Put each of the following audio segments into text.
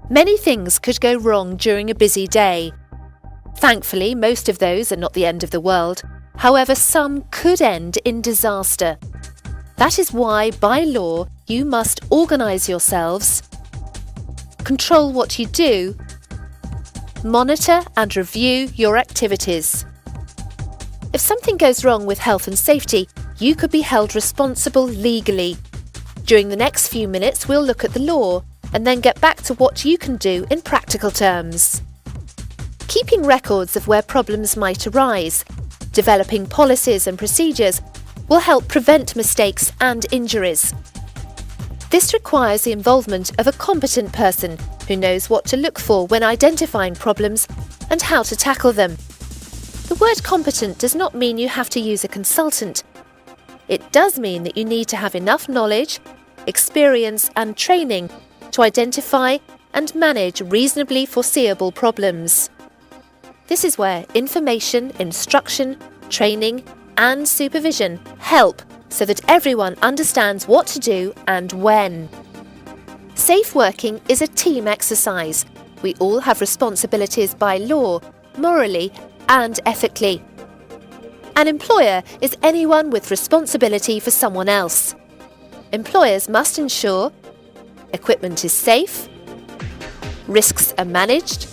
Many things could go wrong during a busy day. Thankfully, most of those are not the end of the world. However, some could end in disaster. That is why, by law, you must organise yourselves, control what you do, monitor and review your activities. If something goes wrong with health and safety, you could be held responsible legally. During the next few minutes, we'll look at the law and then get back to what you can do in practical terms. Keeping records of where problems might arise, developing policies and procedures will help prevent mistakes and injuries. This requires the involvement of a competent person who knows what to look for when identifying problems and how to tackle them. The word competent does not mean you have to use a consultant. It does mean that you need to have enough knowledge, experience and training to identify and manage reasonably foreseeable problems. This is where information, instruction, training and supervision help so that everyone understands what to do and when. Safe working is a team exercise. We all have responsibilities by law, morally and ethically. An employer is anyone with responsibility for someone else. Employers must ensure equipment is safe, risks are managed,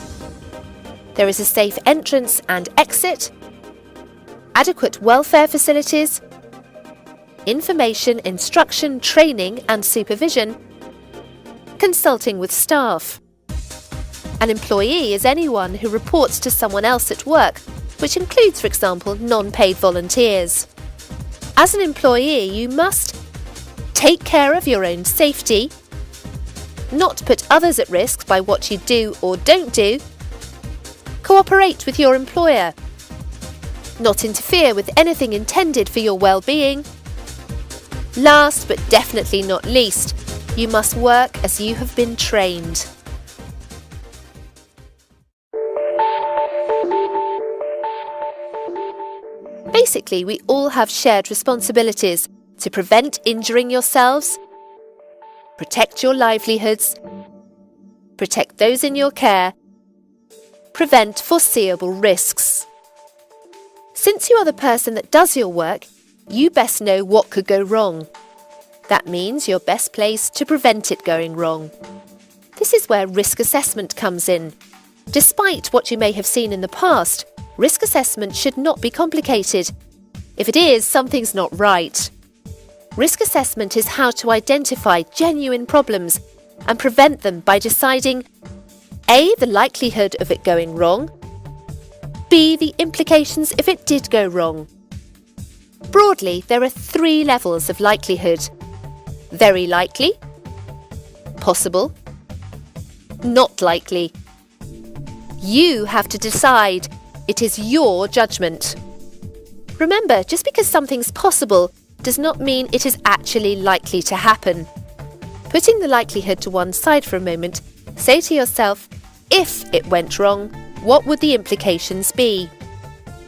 there is a safe entrance and exit, adequate welfare facilities, information, instruction, training and supervision, consulting with staff. An employee is anyone who reports to someone else at work, which includes, for example, non-paid volunteers. As an employee, you must take care of your own safety, not put others at risk by what you do or don't do, cooperate with your employer, not interfere with anything intended for your well-being. Last but definitely not least, you must work as you have been trained. Basically, we all have shared responsibilities to prevent injuring yourselves, protect your livelihoods, protect those in your care, prevent foreseeable risks. Since you are the person that does your work, you best know what could go wrong. That means you're best placed to prevent it going wrong. This is where risk assessment comes in. Despite what you may have seen in the past, risk assessment should not be complicated. If it is, something's not right. Risk assessment is how to identify genuine problems and prevent them by deciding A. the likelihood of it going wrong, B. the implications if it did go wrong. Broadly, there are 3 levels of likelihood: very likely, possible, not likely. You have to decide. It is your judgment. Remember, just because something's possible does not mean it is actually likely to happen. Putting the likelihood to one side for a moment, say to yourself, if it went wrong, what would the implications be?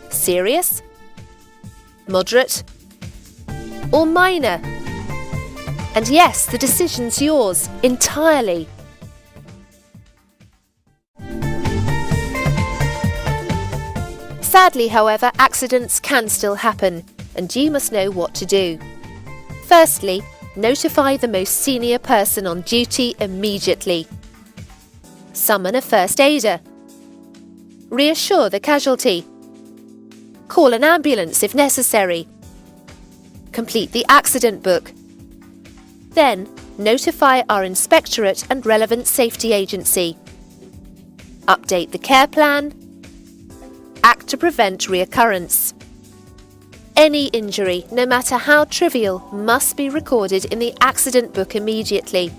Serious? Moderate? Or minor? And yes, the decision's yours, entirely. Sadly, however, accidents can still happen, and you must know what to do. Firstly, notify the most senior person on duty immediately. Summon a first aider. Reassure the casualty. Call an ambulance if necessary. Complete the accident book. Then, notify our inspectorate and relevant safety agency. Update the care plan. Act to prevent reoccurrence. Any injury, no matter how trivial, must be recorded in the accident book immediately.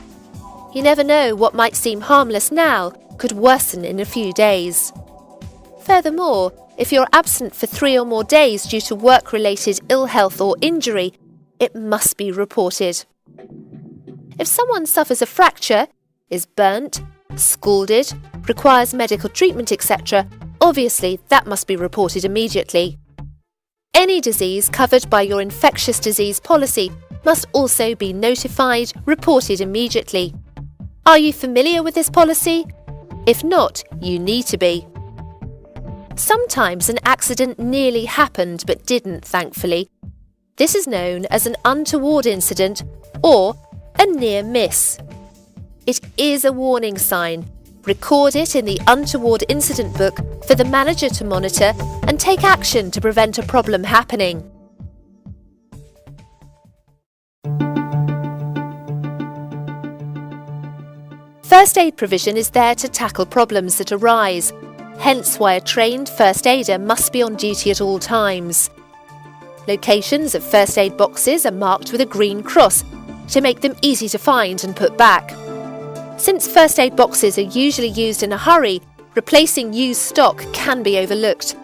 You never know what might seem harmless now could worsen in a few days. Furthermore, if you're absent for 3 or more days due to work-related ill health or injury, it must be reported. If someone suffers a fracture, is burnt, scalded, requires medical treatment, etc., obviously that must be reported immediately. Any disease covered by your infectious disease policy must also be notified, reported immediately. Are you familiar with this policy? If not, you need to be. Sometimes an accident nearly happened but didn't, thankfully. This is known as an untoward incident or a near miss. It is a warning sign. Record it in the untoward incident book for the manager to monitor and take action to prevent a problem happening. First aid provision is there to tackle problems that arise, hence why a trained first aider must be on duty at all times. Locations of first aid boxes are marked with a green cross to make them easy to find and put back. Since first aid boxes are usually used in a hurry, replacing used stock can be overlooked.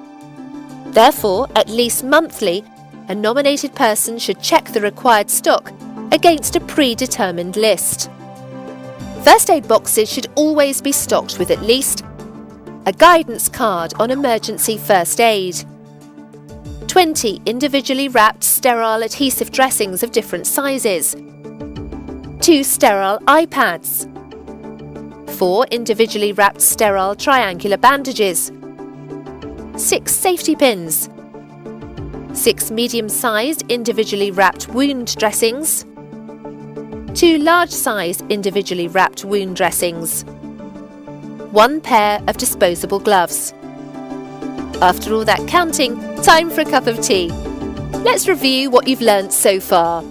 Therefore, at least monthly, a nominated person should check the required stock against a predetermined list. First aid boxes should always be stocked with at least a guidance card on emergency first aid, 20 individually wrapped sterile adhesive dressings of different sizes, 2 sterile iPads, 4 individually wrapped sterile triangular bandages, 6 safety pins, 6 medium-sized individually wrapped wound dressings, 2 large-sized individually wrapped wound dressings, 1 pair of disposable gloves. After all that counting, time for a cup of tea. Let's review what you've learnt so far.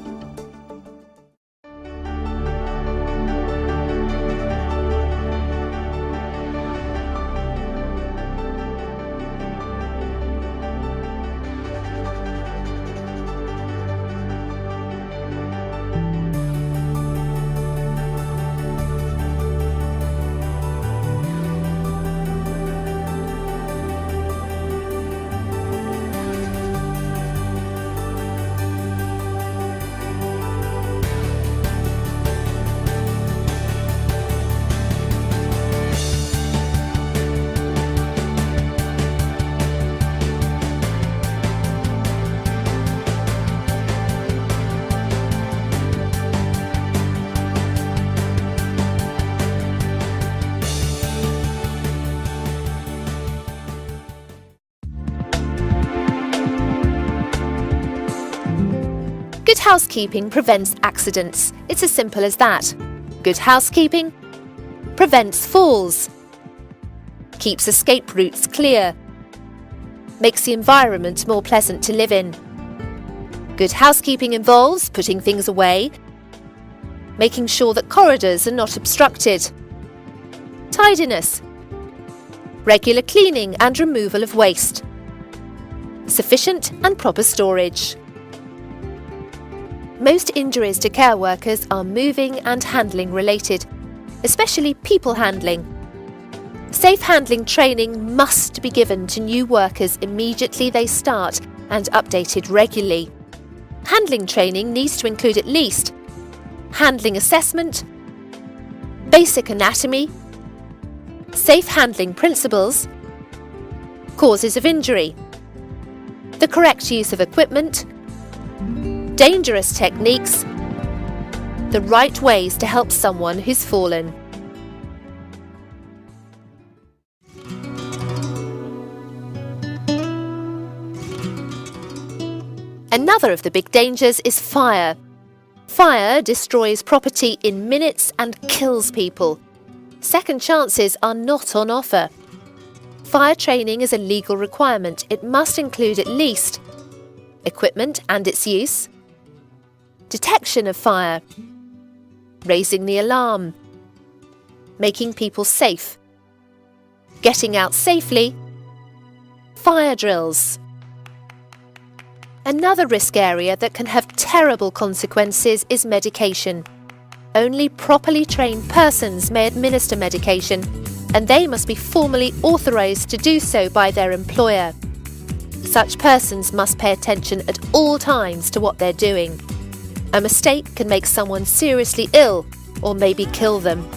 Good housekeeping prevents accidents. It's as simple as that. Good housekeeping prevents falls, keeps escape routes clear, makes the environment more pleasant to live in. Good housekeeping involves putting things away, making sure that corridors are not obstructed. Tidiness, regular cleaning and removal of waste. Sufficient and proper storage. Most injuries to care workers are moving and handling related, especially people handling. Safe handling training must be given to new workers immediately they start and updated regularly. Handling training needs to include at least handling assessment, basic anatomy, safe handling principles, causes of injury, the correct use of equipment, dangerous techniques, the right ways to help someone who's fallen. Another of the big dangers is fire. Fire destroys property in minutes and kills people. Second chances are not on offer. Fire training is a legal requirement. It must include at least equipment and its use, detection of fire, raising the alarm, making people safe, getting out safely, fire drills. Another risk area that can have terrible consequences is medication. Only properly trained persons may administer medication, and they must be formally authorised to do so by their employer. Such persons must pay attention at all times to what they're doing. A mistake can make someone seriously ill or maybe kill them.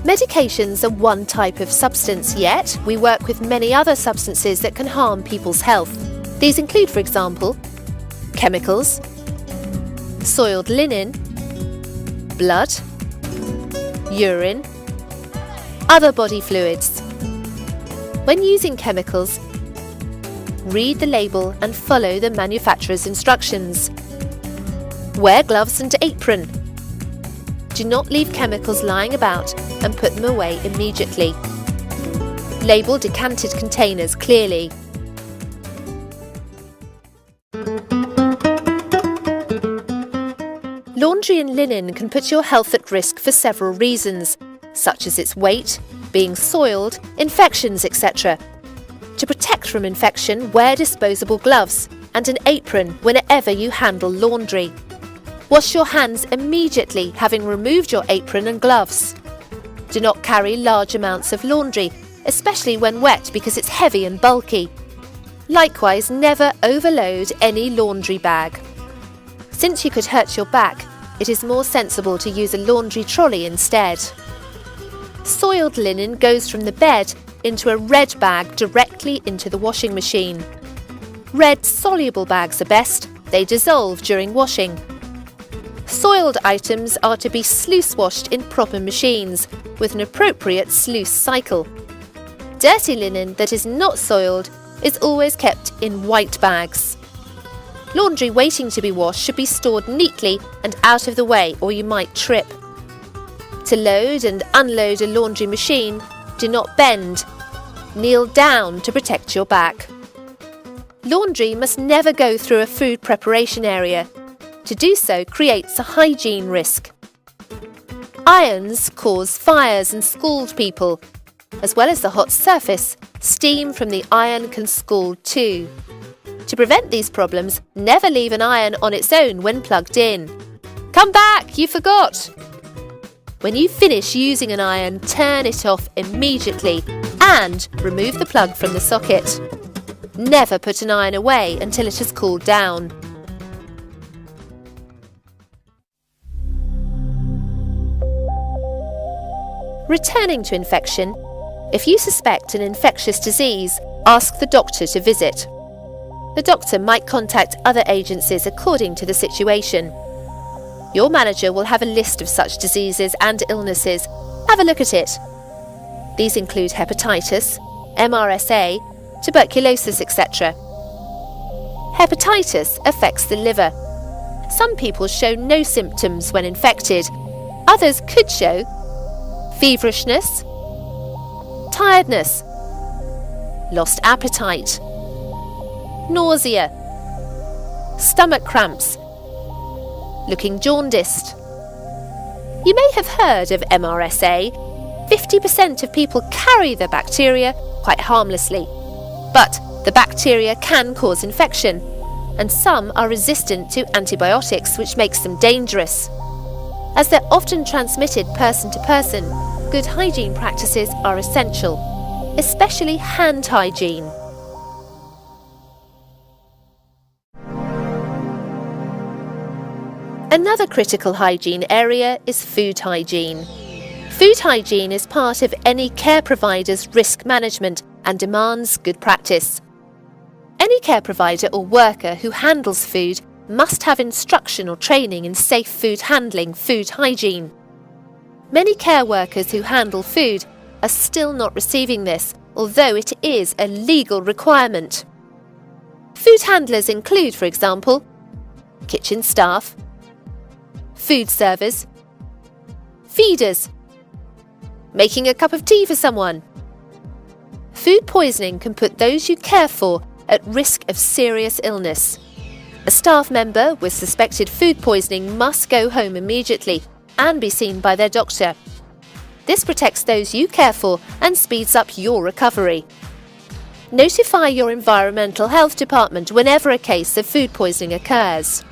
Medications are one type of substance, yet we work with many other substances that can harm people's health. These include, for example, chemicals, soiled linen, blood, urine, other body fluids. When using chemicals, read the label and follow the manufacturer's instructions. Wear gloves and apron. Do not leave chemicals lying about and put them away immediately. Label decanted containers clearly. Laundry and linen can put your health at risk for several reasons, such as its weight, being soiled, infections, etc. To protect from infection, wear disposable gloves and an apron whenever you handle laundry. Wash your hands immediately, having removed your apron and gloves. Do not carry large amounts of laundry, especially when wet, because it's heavy and bulky. Likewise, never overload any laundry bag. Since you could hurt your back, it is more sensible to use a laundry trolley instead. Soiled linen goes from the bed into a red bag directly into the washing machine. Red soluble bags are best, they dissolve during washing. Soiled items are to be sluice washed in proper machines with an appropriate sluice cycle. Dirty linen that is not soiled is always kept in white bags. Laundry waiting to be washed should be stored neatly and out of the way, or you might trip. To load and unload a laundry machine, do not bend. Kneel down to protect your back. Laundry must never go through a food preparation area. To do so creates a hygiene risk. Irons cause fires and scald people. As well as the hot surface, steam from the iron can scald too. To prevent these problems, never leave an iron on its own when plugged in. Come back, you forgot! When you finish using an iron, turn it off immediately and remove the plug from the socket. Never put an iron away until it has cooled down. Returning to infection. If you suspect an infectious disease, ask the doctor to visit. The doctor might contact other agencies according to the situation. Your manager will have a list of such diseases and illnesses. Have a look at it. These include hepatitis, MRSA, tuberculosis, etc. Hepatitis affects the liver. Some people show no symptoms when infected. Others could show feverishness, tiredness, lost appetite, nausea, stomach cramps, looking jaundiced. You may have heard of MRSA. 50% of people carry the bacteria quite harmlessly. But the bacteria can cause infection, and some are resistant to antibiotics, which makes them dangerous. As they're often transmitted person to person, good hygiene practices are essential, especially hand hygiene. Another critical hygiene area is food hygiene. Food hygiene is part of any care provider's risk management and demands good practice. Any care provider or worker who handles food must have instruction or training in safe food handling, food hygiene. Many care workers who handle food are still not receiving this, although it is a legal requirement. Food handlers include, for example, kitchen staff, food servers, feeders, making a cup of tea for someone. Food poisoning can put those you care for at risk of serious illness. A staff member with suspected food poisoning must go home immediately and be seen by their doctor. This protects those you care for and speeds up your recovery. Notify your environmental health department whenever a case of food poisoning occurs.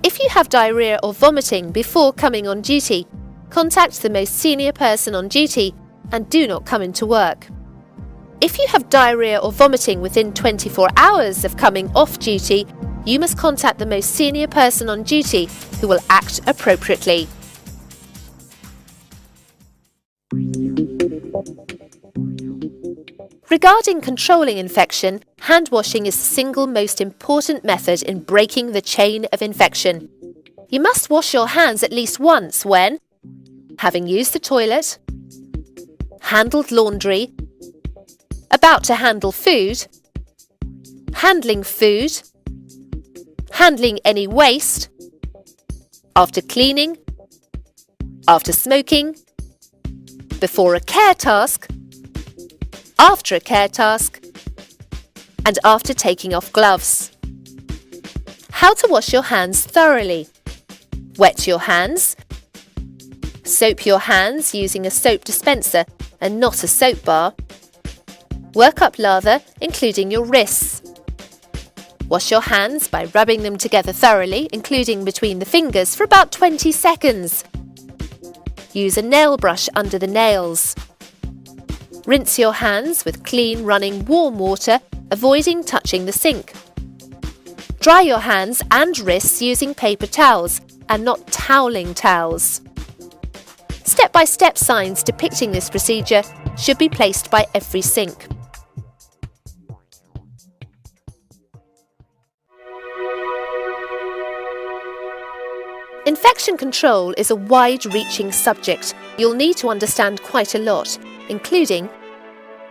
If you have diarrhea or vomiting before coming on duty, contact the most senior person on duty and do not come into work. If you have diarrhea or vomiting within 24 hours of coming off duty, you must contact the most senior person on duty who will act appropriately. Regarding controlling infection, hand washing is the single most important method in breaking the chain of infection. You must wash your hands at least once when having used the toilet, handled laundry, about to handle food, handling food, handling any waste, after cleaning, after smoking, before a care task, after a care task, and after taking off gloves. How to wash your hands thoroughly. Wet your hands. Soap your hands using a soap dispenser and not a soap bar. Work up lather, including your wrists. Wash your hands by rubbing them together thoroughly, including between the fingers, for about 20 seconds. Use a nail brush under the nails. Rinse your hands with clean running warm water, avoiding touching the sink. Dry your hands and wrists using paper towels and not toweling towels. Step-by-step signs depicting this procedure should be placed by every sink. Infection control is a wide-reaching subject. You'll need to understand quite a lot, including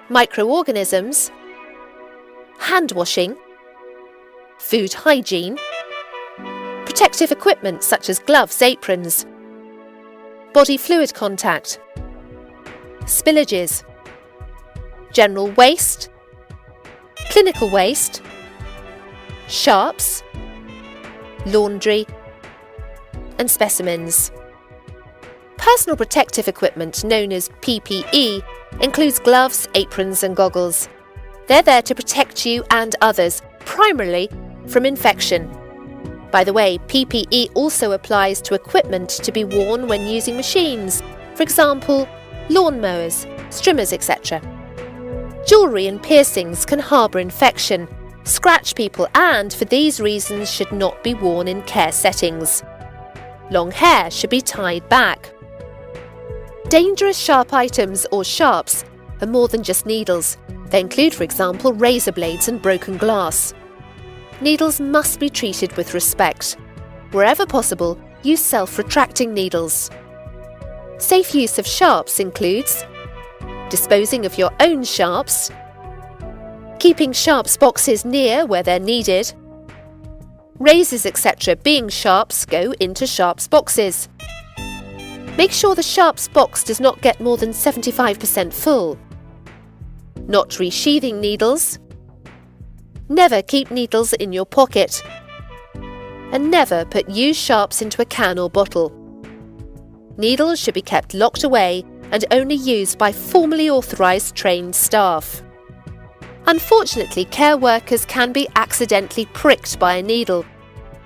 microorganisms, hand washing, food hygiene, protective equipment such as gloves, aprons, body fluid contact, spillages, general waste, clinical waste, sharps, laundry, and specimens. Personal protective equipment, known as PPE, includes gloves, aprons and goggles. They're there to protect you and others, primarily from infection. By the way, PPE also applies to equipment to be worn when using machines, for example, lawnmowers, strimmers, etc. Jewellery and piercings can harbour infection, scratch people, and for these reasons should not be worn in care settings. Long hair should be tied back. Dangerous sharp items, or sharps, are more than just needles. They include, for example, razor blades and broken glass. Needles must be treated with respect. Wherever possible, use self-retracting needles. Safe use of sharps includes disposing of your own sharps, keeping sharps boxes near where they're needed. Razors, etc. being sharps go into sharps boxes. Make sure the sharps box does not get more than 75% full. Not resheathing needles. Never keep needles in your pocket. And never put used sharps into a can or bottle. Needles should be kept locked away and only used by formally authorised trained staff. Unfortunately, care workers can be accidentally pricked by a needle.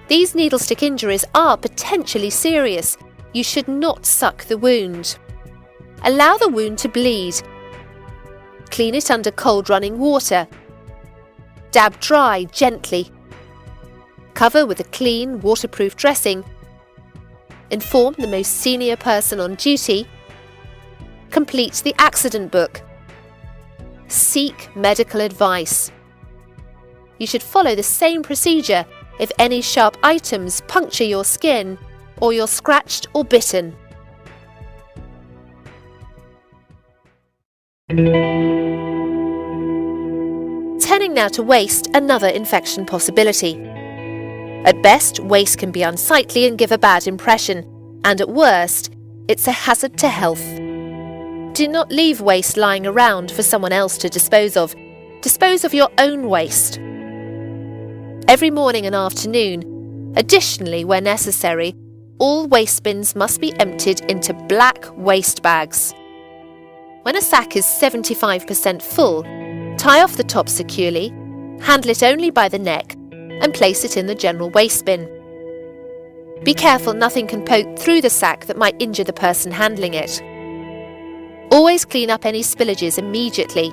These needle stick injuries are potentially serious. You should not suck the wound. Allow the wound to bleed. Clean it under cold running water. Dab dry gently. Cover with a clean, waterproof dressing. Inform the most senior person on duty. Complete the accident book. Seek medical advice. You should follow the same procedure if any sharp items puncture your skin or you're scratched or bitten. Turning now to waste, another infection possibility. At best, waste can be unsightly and give a bad impression, and at worst, it's a hazard to health. Do not leave waste lying around for someone else to dispose of. Dispose of your own waste. Every morning and afternoon, additionally where necessary, all waste bins must be emptied into black waste bags. When a sack is 75% full, tie off the top securely, handle it only by the neck, and place it in the general waste bin. Be careful nothing can poke through the sack that might injure the person handling it. Always clean up any spillages immediately.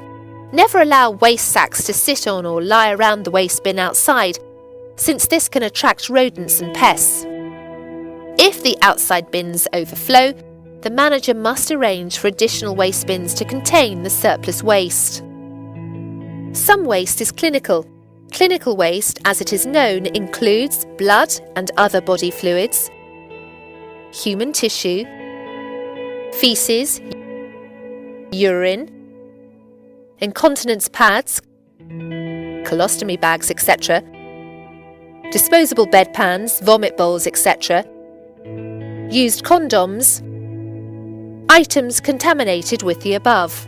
Never allow waste sacks to sit on or lie around the waste bin outside, since this can attract rodents and pests. If the outside bins overflow, the manager must arrange for additional waste bins to contain the surplus waste. Some waste is clinical. Clinical waste, as it is known, includes blood and other body fluids, human tissue, feces, urine, incontinence pads, colostomy bags, etc., disposable bedpans, vomit bowls, etc., used condoms, items contaminated with the above.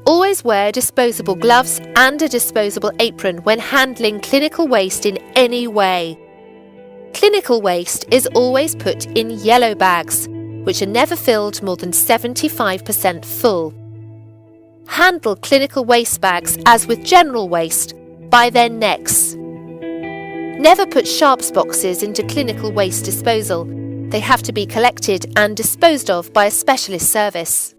Always wear disposable gloves and a disposable apron when handling clinical waste in any way. Clinical waste is always put in yellow bags, which are never filled more than 75% full. Handle clinical waste bags as with general waste, by their necks. Never put sharps boxes into clinical waste disposal. They have to be collected and disposed of by a specialist service.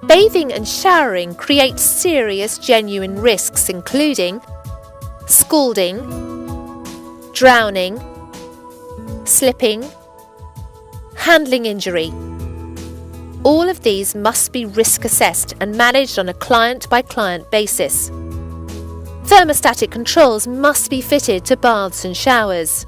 Bathing and showering create serious genuine risks including scalding, drowning, slipping, handling injury. All of these must be risk assessed and managed on a client-by-client basis. Thermostatic controls must be fitted to baths and showers.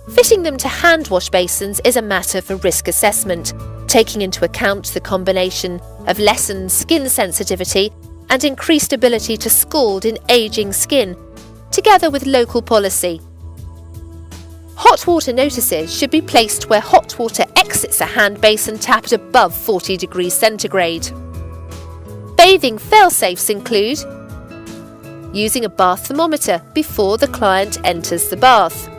Fitting them to hand wash basins is a matter for risk assessment, taking into account the combination of lessened skin sensitivity and increased ability to scald in ageing skin, together with local policy. Hot water notices should be placed where hot water exits a hand basin tapped above 40 degrees centigrade. Bathing fail-safes include using a bath thermometer before the client enters the bath,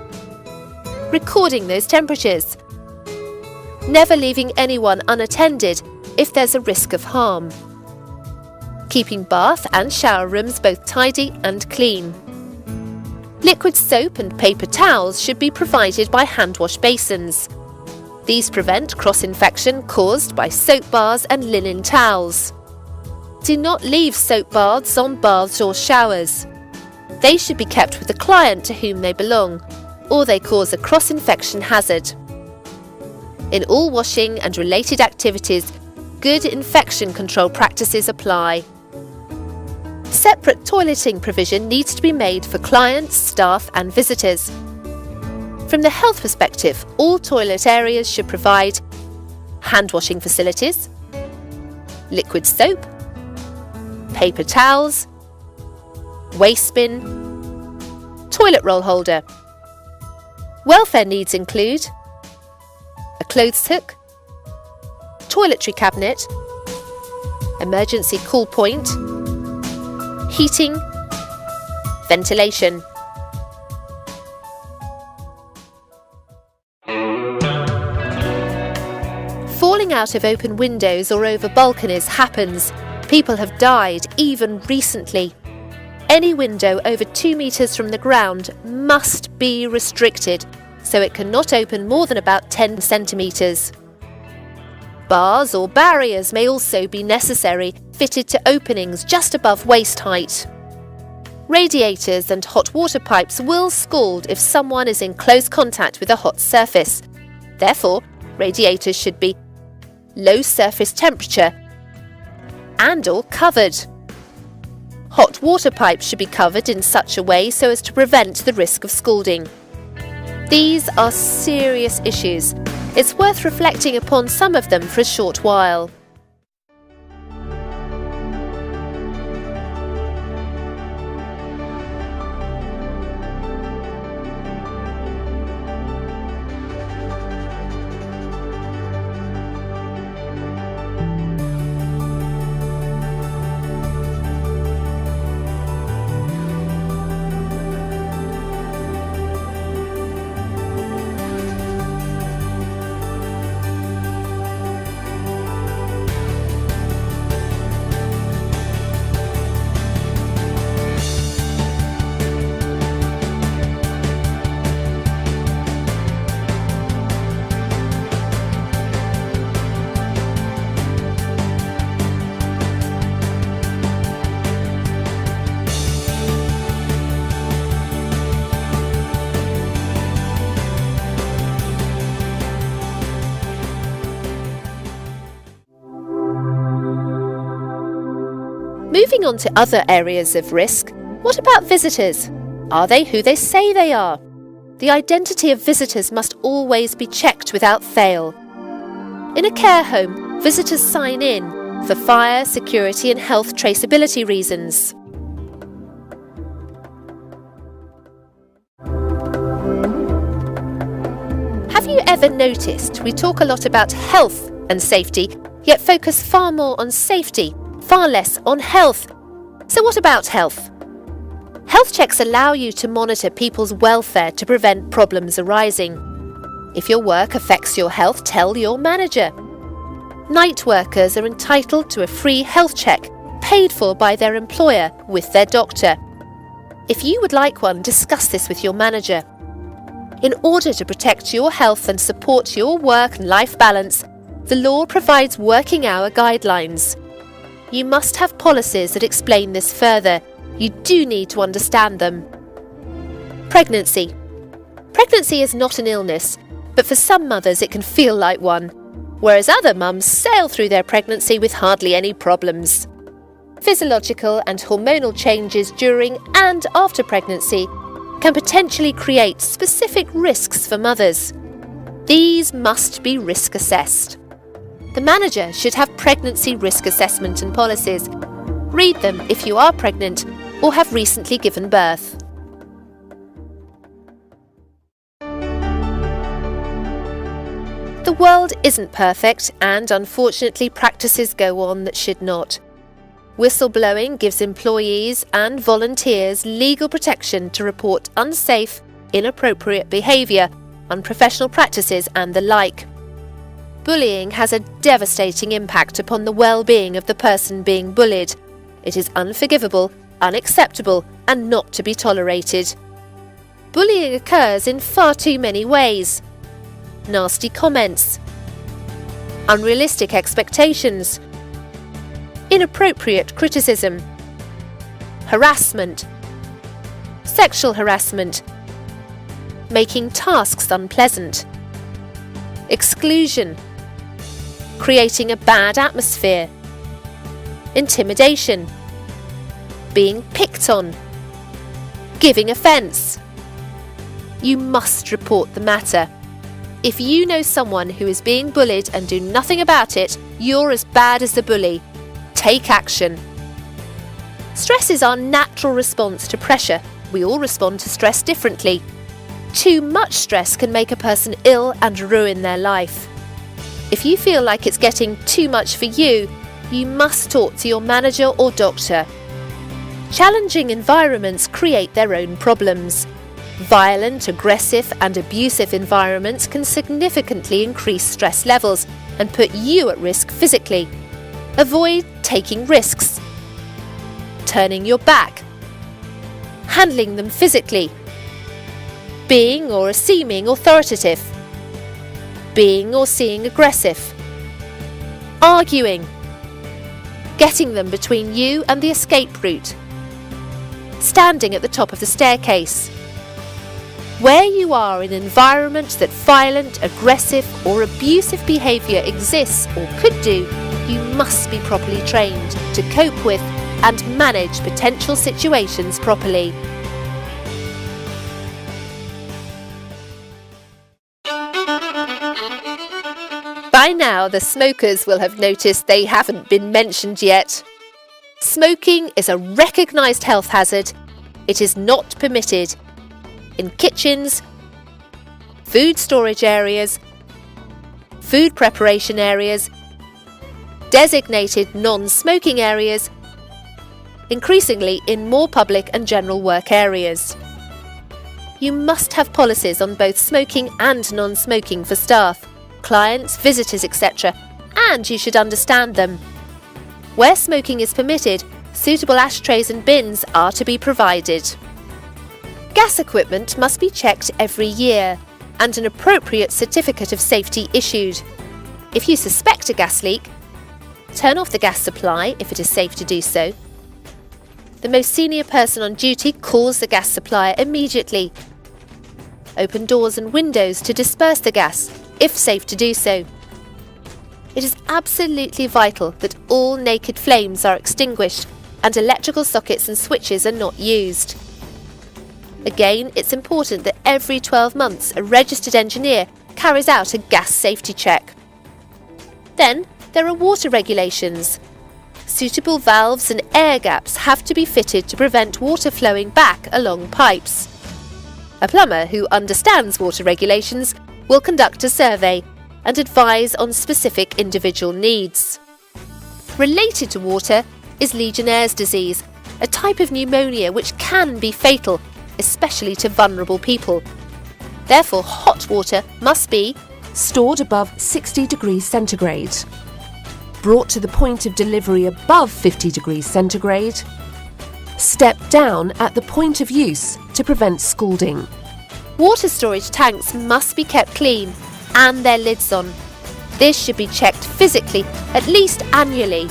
recording those temperatures, never leaving anyone unattended if there's a risk of harm, keeping bath and shower rooms both tidy and clean. Liquid soap and paper towels should be provided by hand wash basins. These prevent cross-infection caused by soap bars and linen towels. Do not leave soap baths on baths or showers. They should be kept with the client to whom they belong, or they cause a cross-infection hazard. In all washing and related activities, good infection control practices apply. Separate toileting provision needs to be made for clients, staff and visitors. From the health perspective, all toilet areas should provide hand washing facilities, liquid soap, paper towels, waste bin, toilet roll holder. Welfare needs include a clothes hook, toiletry cabinet, emergency cool point, heating, ventilation. Falling out of open windows or over balconies happens. People have died, even recently. Any window over 2 meters from the ground must be restricted, so it cannot open more than about 10 centimeters. Bars or barriers may also be necessary, fitted to openings just above waist height. Radiators and hot water pipes will scald if someone is in close contact with a hot surface. Therefore, radiators should be low surface temperature and/or covered. Hot water pipes should be covered in such a way so as to prevent the risk of scalding. These are serious issues. It's worth reflecting upon some of them for a short while. Moving on to other areas of risk, what about visitors? Are they who they say they are? The identity of visitors must always be checked without fail. In a care home, visitors sign in for fire, security and health traceability reasons. Have you ever noticed we talk a lot about health and safety, yet focus far more on safety, far less on health? So what about health? Health checks allow you to monitor people's welfare to prevent problems arising. If your work affects your health, tell your manager. Night workers are entitled to a free health check, paid for by their employer with their doctor. If you would like one, discuss this with your manager. In order to protect your health and support your work and life balance, the law provides working hour guidelines. You must have policies that explain this further. You do need to understand them. Pregnancy. Pregnancy is not an illness, but for some mothers it can feel like one, whereas other mums sail through their pregnancy with hardly any problems. Physiological and hormonal changes during and after pregnancy can potentially create specific risks for mothers. These must be risk assessed. The manager should have pregnancy risk assessment and policies. Read them if you are pregnant or have recently given birth. The world isn't perfect, and unfortunately practices go on that should not. Whistleblowing gives employees and volunteers legal protection to report unsafe, inappropriate behaviour, unprofessional practices and the like. Bullying has a devastating impact upon the well-being of the person being bullied. It is unforgivable, unacceptable, and not to be tolerated. Bullying occurs in far too many ways. Nasty comments, unrealistic expectations, inappropriate criticism, harassment, sexual harassment, making tasks unpleasant, exclusion, creating a bad atmosphere, intimidation, being picked on, giving offence. You must report the matter. If you know someone who is being bullied and do nothing about it, you're as bad as the bully. Take action. Stress is our natural response to pressure. We all respond to stress differently. Too much stress can make a person ill and ruin their life. If you feel like it's getting too much for you, you must talk to your manager or doctor. Challenging environments create their own problems. Violent, aggressive and abusive environments can significantly increase stress levels and put you at risk physically. Avoid taking risks, turning your back, handling them physically, being or seeming authoritative, being or seeming aggressive, arguing, getting them between you and the escape route, standing at the top of the staircase. Where you are in an environment that violent, aggressive or abusive behaviour exists or could do, you must be properly trained to cope with and manage potential situations properly. now the smokers will have noticed they haven't been mentioned yet. Smoking is a recognised health hazard. It is not permitted in kitchens, food storage areas, food preparation areas, designated non-smoking areas, increasingly in more public and general work areas. You must have policies on both smoking and non-smoking for staff, clients, visitors, etc., and you should understand them. Where smoking is permitted, suitable ashtrays and bins are to be provided. Gas equipment must be checked every year and an appropriate certificate of safety issued. If you suspect a gas leak, turn off the gas supply if it is safe to do so. The most senior person on duty calls the gas supplier immediately. Open doors and windows to disperse the gas, if safe to do so. It is absolutely vital that all naked flames are extinguished and electrical sockets and switches are not used. Again, it's important that every 12 months a registered engineer carries out a gas safety check. Then there are water regulations. Suitable valves and air gaps have to be fitted to prevent water flowing back along pipes. A plumber who understands water regulations will conduct a survey and advise on specific individual needs. Related to water is Legionnaire's disease, a type of pneumonia which can be fatal, especially to vulnerable people. Therefore, hot water must be stored above 60 degrees centigrade, brought to the point of delivery above 50 degrees centigrade, stepped down at the point of use to prevent scalding. Water storage tanks must be kept clean and their lids on. This should be checked physically at least annually.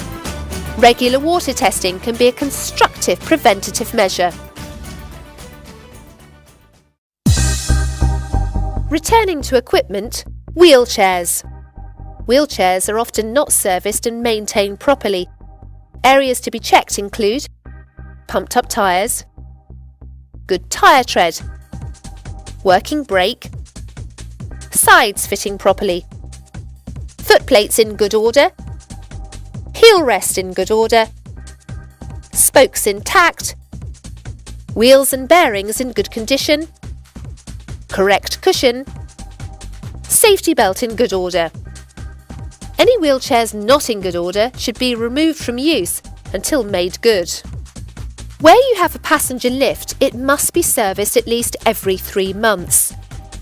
Regular water testing can be a constructive preventative measure. Returning to equipment, wheelchairs. Wheelchairs are often not serviced and maintained properly. Areas to be checked include pumped up tyres, good tyre tread, working brake, sides fitting properly, foot plates in good order, heel rest in good order, spokes intact, wheels and bearings in good condition, correct cushion, safety belt in good order. Any wheelchairs not in good order should be removed from use until made good. Where you have a passenger lift, it must be serviced at least every 3 months.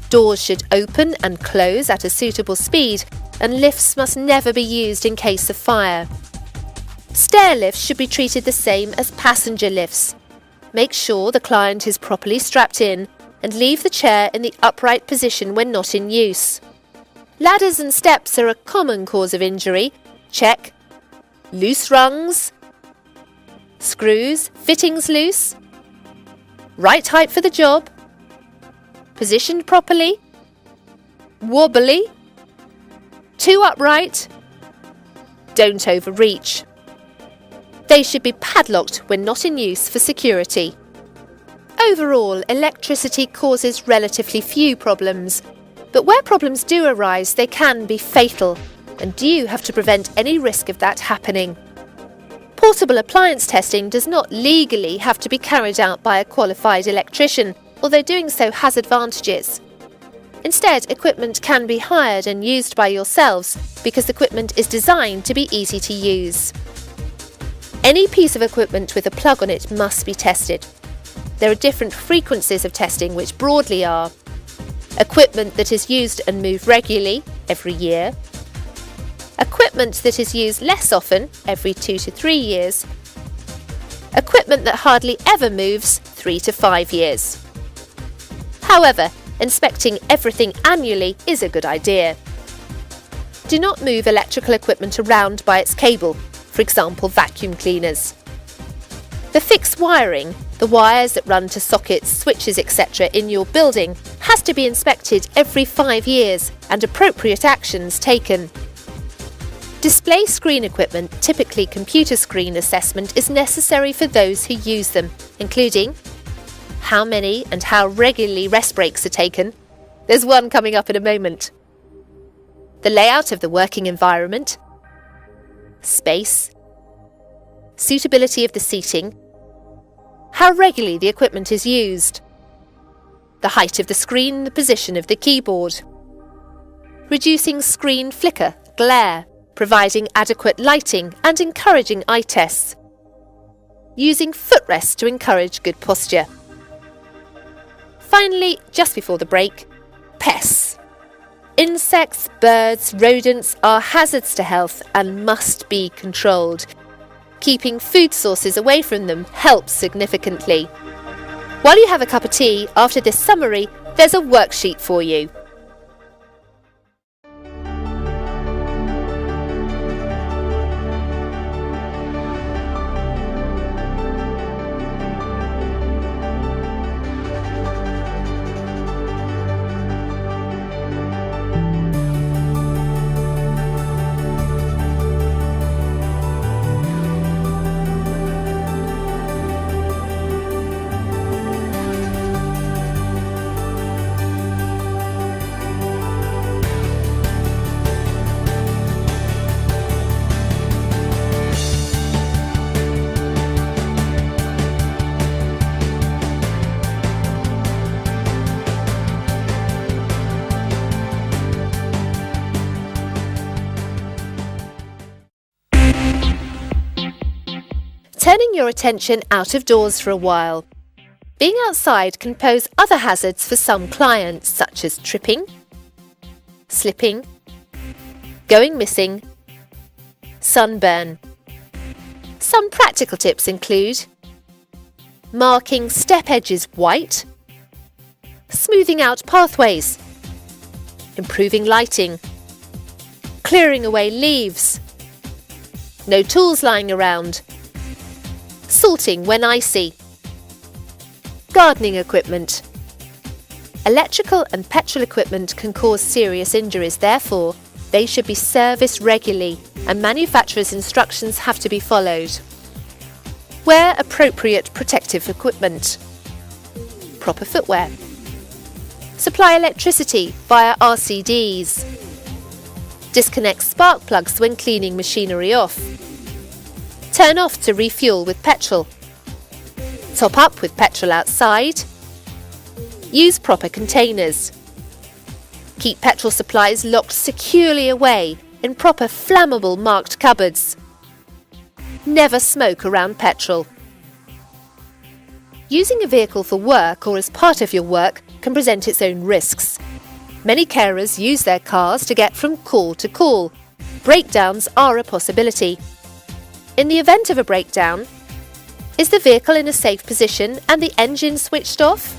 Doors should open and close at a suitable speed, and lifts must never be used in case of fire. Stair lifts should be treated the same as passenger lifts. Make sure the client is properly strapped in and leave the chair in the upright position when not in use. Ladders and steps are a common cause of injury. Check loose rungs, screws, fittings loose, right height for the job, positioned properly, wobbly, too upright, don't overreach. They should be padlocked when not in use for security. Overall, electricity causes relatively few problems, but where problems do arise, they can be fatal, and you have to prevent any risk of that happening. Portable appliance testing does not legally have to be carried out by a qualified electrician, although doing so has advantages. Instead, equipment can be hired and used by yourselves because equipment is designed to be easy to use. Any piece of equipment with a plug on it must be tested. There are different frequencies of testing, which broadly are equipment that is used and moved regularly, every year, equipment that is used less often, every 2 to 3 years, equipment that hardly ever moves, 3 to 5 years. However, inspecting everything annually is a good idea. Do not move electrical equipment around by its cable, for example vacuum cleaners. The fixed wiring, the wires that run to sockets, switches, etc. in your building, has to be inspected every 5 years and appropriate actions taken. Display screen equipment, typically computer screen assessment, is necessary for those who use them, including how many and how regularly rest breaks are taken. There's one coming up in a moment. the layout of the working environment, space, suitability of the seating, how regularly the equipment is used, the height of the screen and the position of the keyboard, reducing screen flicker, glare, providing adequate lighting and encouraging eye tests, using footrests to encourage good posture. Finally, just before the break, pests. Insects, birds, rodents are hazards to health and must be controlled. Keeping food sources away from them helps significantly. While you have a cup of tea, after this summary, there's a worksheet for you. Turning your attention out of doors for a while. Being outside can pose other hazards for some clients, such as tripping, slipping, going missing, sunburn. Some practical tips include marking step edges white, smoothing out pathways, improving lighting, clearing away leaves, no tools lying around, salting when icy, gardening equipment. Electrical and petrol equipment can cause serious injuries, therefore they should be serviced regularly and manufacturer's instructions have to be followed. Wear appropriate protective equipment. Proper footwear. Supply electricity via RCDs. Disconnect spark plugs when cleaning machinery off. Turn off to refuel with petrol. Top up with petrol outside. Use proper containers. Keep petrol supplies locked securely away in proper flammable marked cupboards. Never smoke around petrol. Using a vehicle for work or as part of your work can present its own risks. Many carers use their cars to get from call to call. Breakdowns are a possibility. In the event of a breakdown, is the vehicle in a safe position and the engine switched off?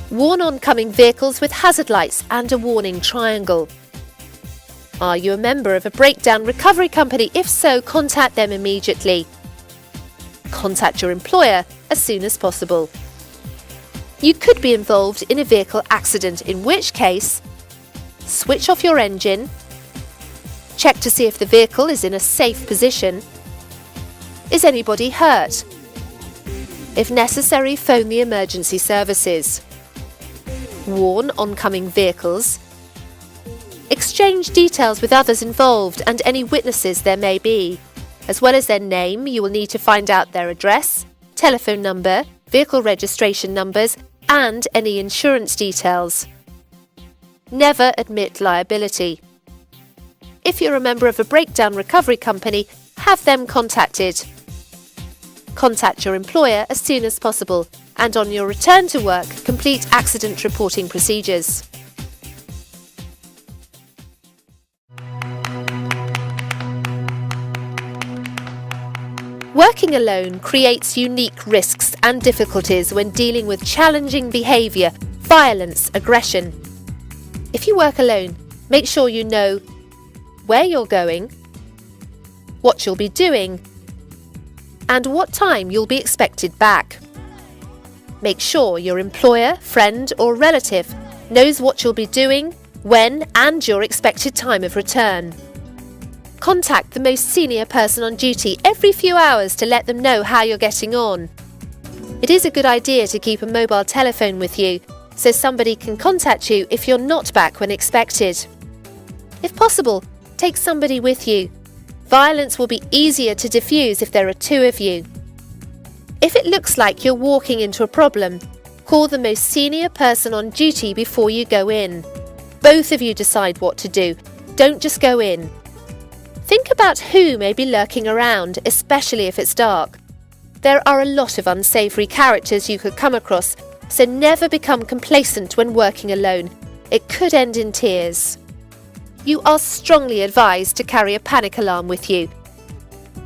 Warn oncoming vehicles with hazard lights and a warning triangle. Are you a member of a breakdown recovery company? If so, contact them immediately. Contact your employer as soon as possible. You could be involved in a vehicle accident, in which case, switch off your engine, check to see if the vehicle is in a safe position. Is anybody hurt? If necessary, phone the emergency services. Warn oncoming vehicles. Exchange details with others involved and any witnesses there may be. As well as their name, you will need to find out their address, telephone number, vehicle registration numbers, and any insurance details. Never admit liability. If you're a member of a breakdown recovery company, have them contacted. Contact your employer as soon as possible, and on your return to work, complete accident reporting procedures. Working alone creates unique risks and difficulties when dealing with challenging behaviour, violence, aggression. If you work alone, make sure you know where you're going, what you'll be doing, and what time you'll be expected back. Make sure your employer, friend or relative knows what you'll be doing, when and your expected time of return. Contact the most senior person on duty every few hours to let them know how you're getting on. It is a good idea to keep a mobile telephone with you so somebody can contact you if you're not back when expected. If possible, take somebody with you. Violence will be easier to diffuse if there are two of you. If it looks like you're walking into a problem, call the most senior person on duty before you go in. Both of you decide what to do. Don't just go in. Think about who may be lurking around, especially if it's dark. There are a lot of unsavoury characters you could come across, so never become complacent when working alone. It could end in tears. You are strongly advised to carry a panic alarm with you.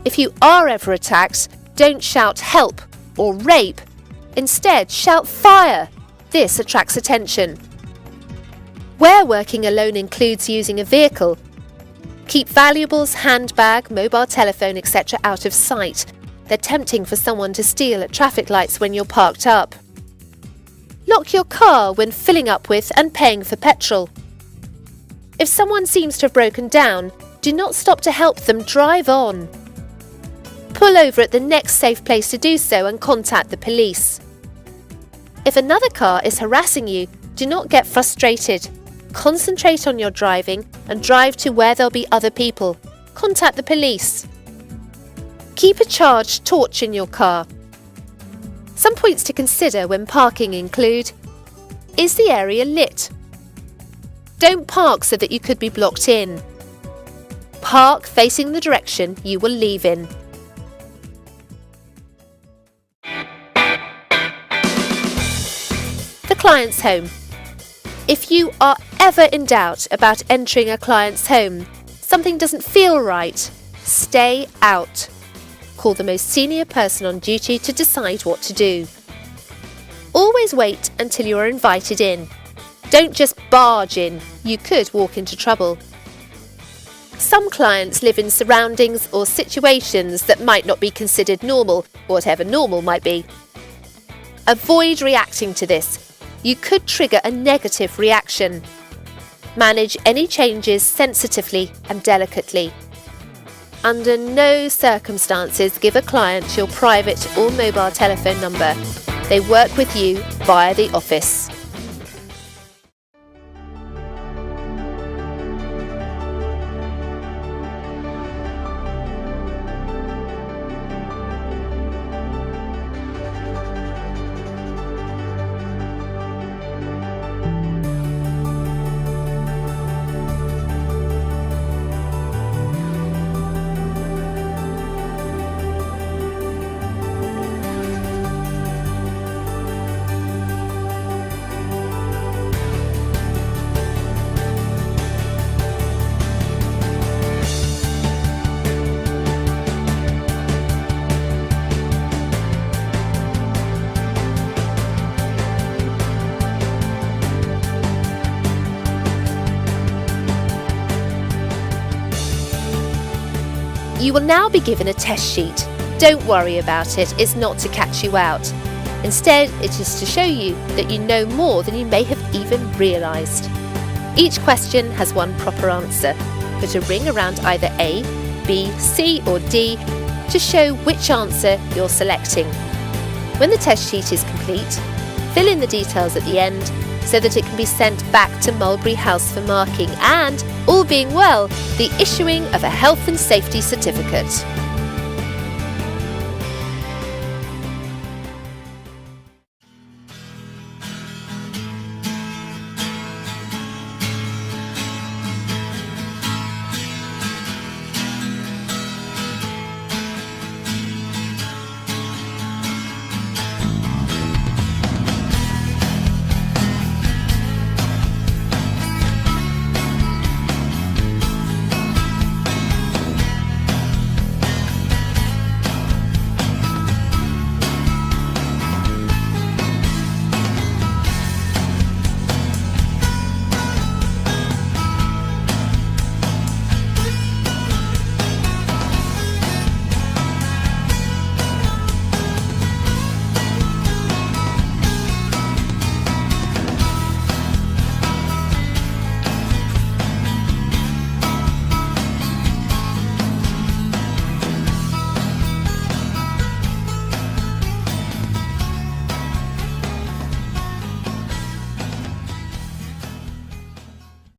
If you are ever attacked, don't shout help or rape. Instead, shout fire. This attracts attention. Where working alone includes using a vehicle, keep valuables, handbag, mobile telephone, etc. out of sight. They're tempting for someone to steal at traffic lights when you're parked up. Lock your car when filling up with and paying for petrol. If someone seems to have broken down, do not stop to help them, drive on. Pull over at the next safe place to do so and contact the police. If another car is harassing you, do not get frustrated. Concentrate on your driving and drive to where there'll be other people. Contact the police. Keep a charged torch in your car. Some points to consider when parking include: is the area lit? Don't park so that you could be blocked in. Park facing the direction you will leave in. The client's home. If you are ever in doubt about entering a client's home, something doesn't feel right, stay out. Call the most senior person on duty to decide what to do. Always wait until you are invited in. Don't just barge in, you could walk into trouble. Some clients live in surroundings or situations that might not be considered normal, whatever normal might be. Avoid reacting to this. You could trigger a negative reaction. Manage any changes sensitively and delicately. Under no circumstances give a client your private or mobile telephone number. They work with you via the office. You will now be given a test sheet. Don't worry about it, it's not to catch you out. Instead, it is to show you that you know more than you may have even realised. Each question has one proper answer. Put a ring around either A, B, C or D to show which answer you're selecting. When the test sheet is complete, fill in the details at the end so that it can be sent back to Mulberry House for marking and, all being well, the issuing of a health and safety certificate.